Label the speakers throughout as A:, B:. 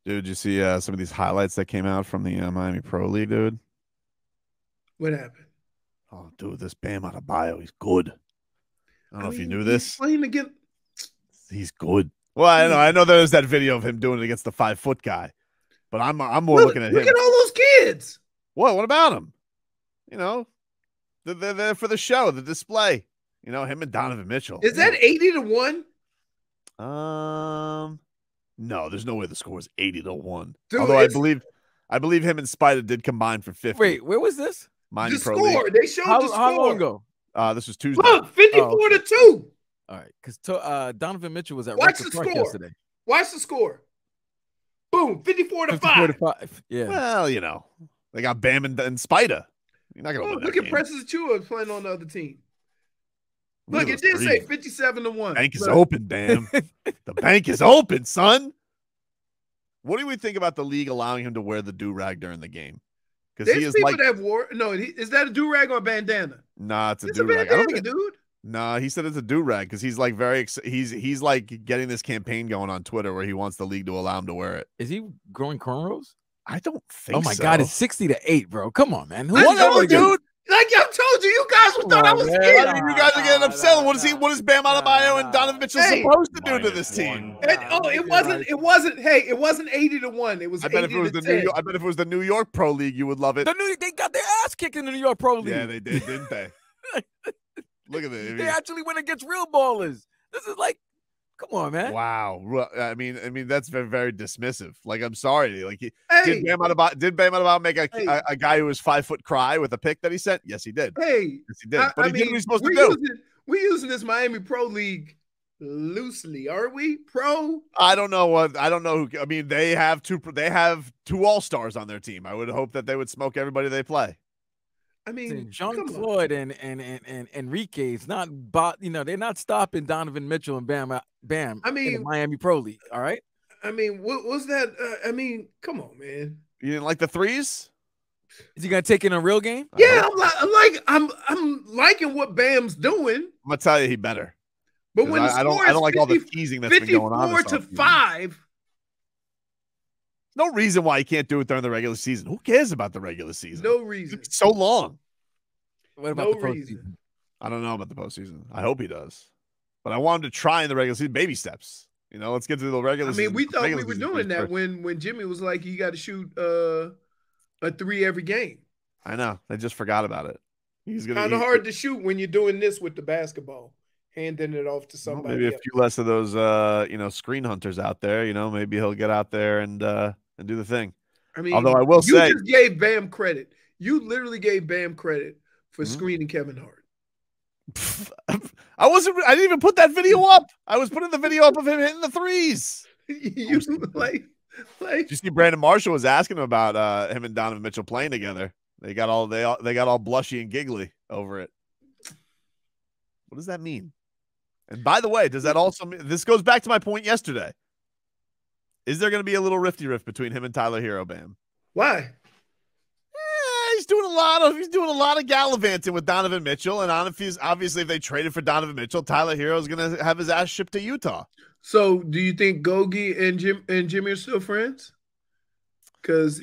A: Dude, did you see some of these highlights that came out from the Miami Pro League, dude?
B: What happened?
A: Oh, dude, this Bam Adebayo, he's good. I don't know if you knew
B: he's
A: this.
B: playing against.
A: He's good. Well, I know there's that video of him doing it against the 5-foot guy, but I'm more looking at him.
B: Look at all those kids.
A: What about him? You know, they're there for the show, the display. You know, him and Donovan Mitchell.
B: Is that 80-1?
A: No, there's no way the score is 80-1.
B: Dude,
A: although I believe him and Spider did combine for 50.
C: Wait, where was this?
A: Miami
B: the
A: Pro
B: score.
A: League.
B: They showed the score.
C: How long ago?
A: This was Tuesday.
B: Look, 54-2.
C: All right, because Donovan Mitchell was at
B: Watch the
C: Rucker Park
B: score.
C: yesterday.
B: Watch the score. Boom, 54-5.
C: 54-5. Yeah.
A: Well, you know, they got Bam and Spider. You're not gonna win that
B: Look at
A: game.
B: Precious Achua playing on the other team. Look, it
A: those
B: did say 57-1.
A: Bank is open, Bam. The bank is open, son. What do we think about the league allowing him to wear the do-rag during the game? Because he
B: There's
A: is
B: people
A: like,
B: that have wore. No, is that a do-rag or a bandana?
A: nah, it's a
B: It's a
A: do-rag.
B: bandana, dude.
A: Nah, he said it's a do-rag because he's like he's like getting this campaign going on Twitter where he wants the league to allow him to wear it.
C: Is he growing cornrows?
A: I don't think.
C: Oh my
A: so.
C: God, it's 60-8, bro. Come on, man.
A: Whatever, dude.
B: Like I told you, you guys thought I was
C: man.
B: scared.
A: I mean, you guys are getting upset. What is Bam Adebayo and Donovan Mitchell supposed to do to this team?
B: It wasn't 80-1. It was.
A: I bet if it was the New York Pro League, you would love it.
C: They got their ass kicked in the New York Pro League.
A: Yeah, they did, didn't they? Look at this.
C: They actually went against real ballers. This is like, come on, man.
A: Wow. I mean, that's very, very dismissive. Like, I'm sorry. Like, did Bam Adebayo make a guy who was 5 foot cry with a pick that he sent? Yes, he did.
B: Hey,
A: yes, he did. But he did what he's supposed to do.
B: We're using this Miami Pro League loosely, are we? Pro?
A: I don't know. I mean, they have two all-stars on their team. I would hope that they would smoke everybody they play.
B: I mean,
C: Jean-Claude and Enrique is not, they're not stopping Donovan Mitchell and Bam. I mean, in the Miami Pro League. All right.
B: I mean, what was that? I mean, come on, man.
A: You didn't like the threes?
C: Is he gonna take in a real game?
B: Yeah, I'm liking what Bam's doing.
A: I'm gonna tell you, he better.
B: But when
A: I don't like all the teasing that's been going on.
B: 54-5.
A: No reason why he can't do it during the regular season. Who cares about the regular season?
B: No reason.
A: It's so long.
C: What about the postseason?
A: I don't know about the postseason. I hope he does. But I want him to try in the regular season. Baby steps. You know, let's get to the regular season.
B: I mean, we thought we were doing that when Jimmy was like, you got to shoot a 3 every game.
A: I know. They just forgot about it. He's
B: kind of hard to shoot when you're doing this with the basketball, handing it off to somebody.
A: Maybe a few less of those, screen hunters out there. You know, maybe he'll get out there and do the thing.
B: I mean,
A: although I will say,
B: you just gave Bam credit. You literally gave Bam credit for screening Kevin Hart.
A: I didn't even put that video up. I was putting the video up of him hitting the threes.
B: You like.
A: Did you see Brandon Marshall was asking him about him and Donovan Mitchell playing together? They got all blushy and giggly over it. What does that mean? And by the way, does that also mean, this goes back to my point yesterday? Is there going to be a little rift between him and Tyler Hero, Bam?
B: Why?
A: He's doing a lot of gallivanting with Donovan Mitchell, and obviously, if they traded for Donovan Mitchell, Tyler Hero is going to have his ass shipped to Utah.
B: So, do you think Gogi and Jimmy are still friends? Because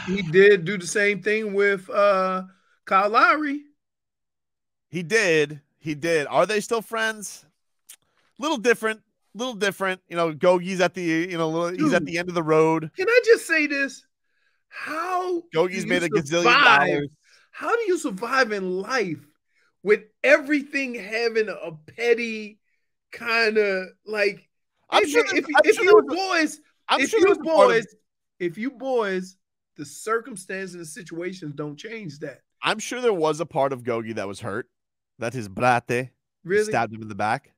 B: he did do the same thing with Kyle Lowry.
A: He did. Are they still friends? Little different. You know, Gogi's at the he's at the end of the road.
B: Can I just say this? How
A: Gogi's made a gazillion dollars.
B: How do you survive in life with everything having a petty kind of like? If you boys, the circumstances and the situations don't change that.
A: I'm sure there was a part of Gogi that was hurt, that his brate
B: really
A: stabbed him in the back.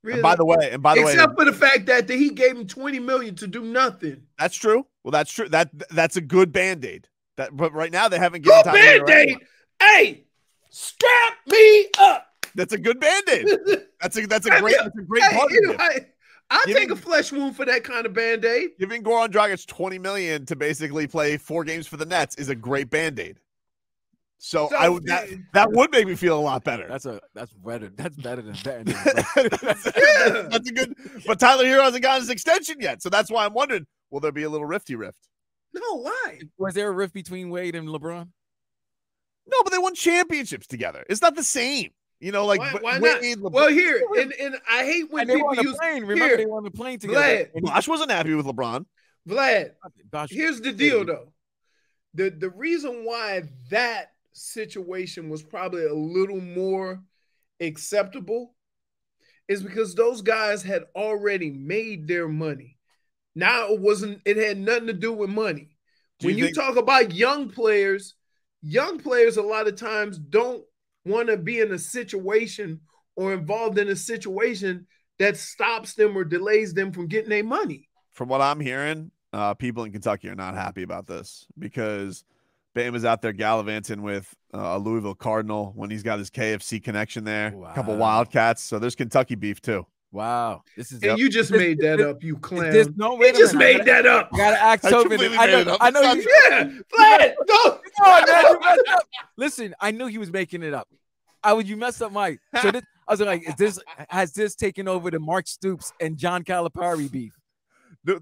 B: Really?
A: And by the way,
B: except for the fact that he gave him $20 million to do nothing.
A: That's true. Well, that's true. That's a good Band-Aid. But right now they haven't given
B: time. Band-Aid. Hey, strap me up.
A: That's a good Band-Aid. That's a great part of it.
B: I take a flesh wound for that kind of Band-Aid.
A: Giving Goran Dragic $20 million to basically play 4 games for the Nets is a great Band-Aid. So that would make me feel a lot better.
C: That's better. That's better than Band-Aid.
A: That's a good. But Tyler Hero hasn't gotten his extension yet, so that's why I'm wondering Will there be a little rift?
B: No, why?
C: Was there a rift between Wade and LeBron?
A: No, but they won championships together. It's not the same. You know, like
B: why not? Well, here, and I hate when people use
C: plane. Remember, they were on the plane together.
A: Bosh wasn't happy with LeBron.
B: Vlad, here's the deal, though. The reason why that situation was probably a little more acceptable is because those guys had already made their money. Now it had nothing to do with money. When you talk about young players a lot of times don't want to be in a situation or involved in a situation that stops them or delays them from getting their money.
A: From what I'm hearing, people in Kentucky are not happy about this because Bam is out there gallivanting with a Louisville Cardinal when he's got his KFC connection there. Wow. A couple Wildcats. So there's Kentucky beef too.
C: Wow.
B: You just made that up, you clown.
C: You
B: just made that up.
C: You gotta ask Tobin. I know you.
B: Yeah, Vlad,
C: come on, man. You messed up. Listen, I knew he was making it up. You messed up, Mike. So I was like, has this taken over the Mark Stoops and John Calipari beef?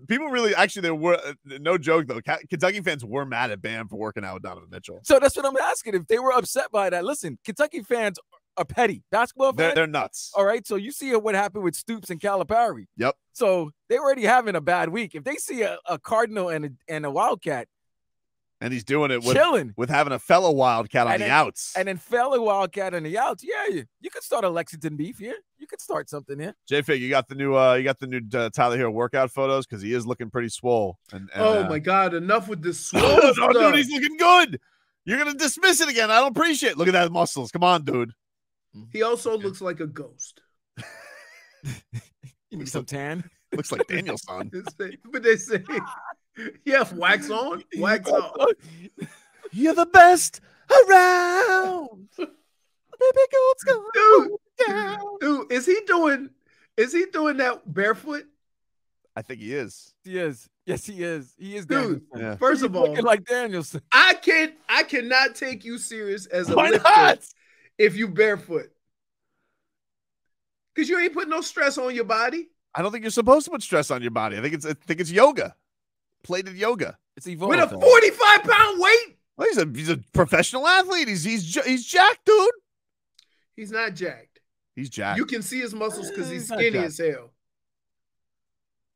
A: People really, actually, there were no joke though. Kentucky fans were mad at Bam for working out with Donovan Mitchell.
C: So that's what I'm asking. If they were upset by that, listen, Kentucky fans are petty. Basketball fans,
A: they're nuts.
C: All right. So you see what happened with Stoops and Calipari.
A: Yep.
C: So they were already having a bad week. If they see a Cardinal and a Wildcat,
A: and he's doing it
C: with
A: having a fellow Wildcat on the outs.
C: And then fellow Wildcat on the outs. Yeah, you could start a Lexington beef here. You could start something here.
A: J-Fig, you got the new Tyler Hero workout photos because he is looking pretty swole. And
B: oh my God, enough with this swole
A: stuff. Dude, he's looking good. You're gonna dismiss it again. I don't appreciate it. Look at that muscles. Come on, dude.
B: He also looks like a ghost.
C: You need some tan.
A: Looks like Danielson.
B: But they say, yeah, wax on, wax off.
A: You're the best around. Baby gold's going down.
B: Dude, is he doing that barefoot?
A: I think he is.
C: He is. Yes, he is. He is.
B: Dude, yeah. First of all,
C: looking like Danielson.
B: I cannot take you serious as a
A: Why
B: lifter
A: not?
B: if you barefoot. Because you ain't putting no stress on your body.
A: I don't think you're supposed to put stress on your body. I think it's yoga. Plated yoga.
C: It's evolved.
B: With a 45-pound weight?
A: Well, he's a professional athlete. He's jacked, dude.
B: He's not jacked.
A: He's jacked.
B: You can see his muscles because he's skinny as hell.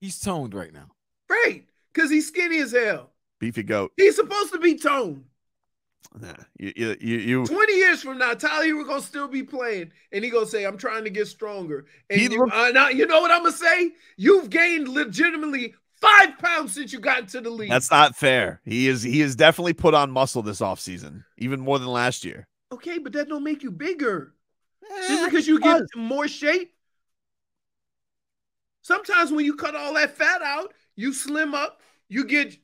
C: He's toned right now.
B: Right. Because he's skinny as hell.
A: Beefy goat.
B: He's supposed to be toned.
A: Nah, you
B: 20 years from now, Tyler, we're going to still be playing, and he going to say, I'm trying to get stronger. And now, you know what I'm going to say? You've gained legitimately 5 pounds since you got into the league.
A: That's not fair. He is definitely put on muscle this offseason, even more than last year.
B: Okay, but that don't make you bigger. Just because you get more shape. Sometimes when you cut all that fat out, you slim up, you get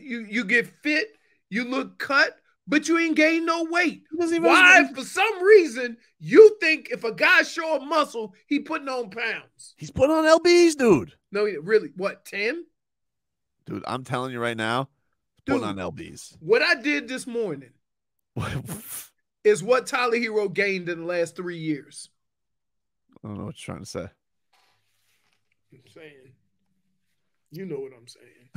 B: you get fit, you look cut, but you ain't gained no weight. Why? For some reason, you think if a guy show a muscle, he putting on pounds.
A: He's putting on LBs, dude.
B: No, really. What, 10?
A: Dude, I'm telling you right now, putting on LBs.
B: What I did this morning is what Tyler Hero gained in the last 3 years.
A: I don't know what you're trying to say.
B: I'm saying. You know what I'm saying.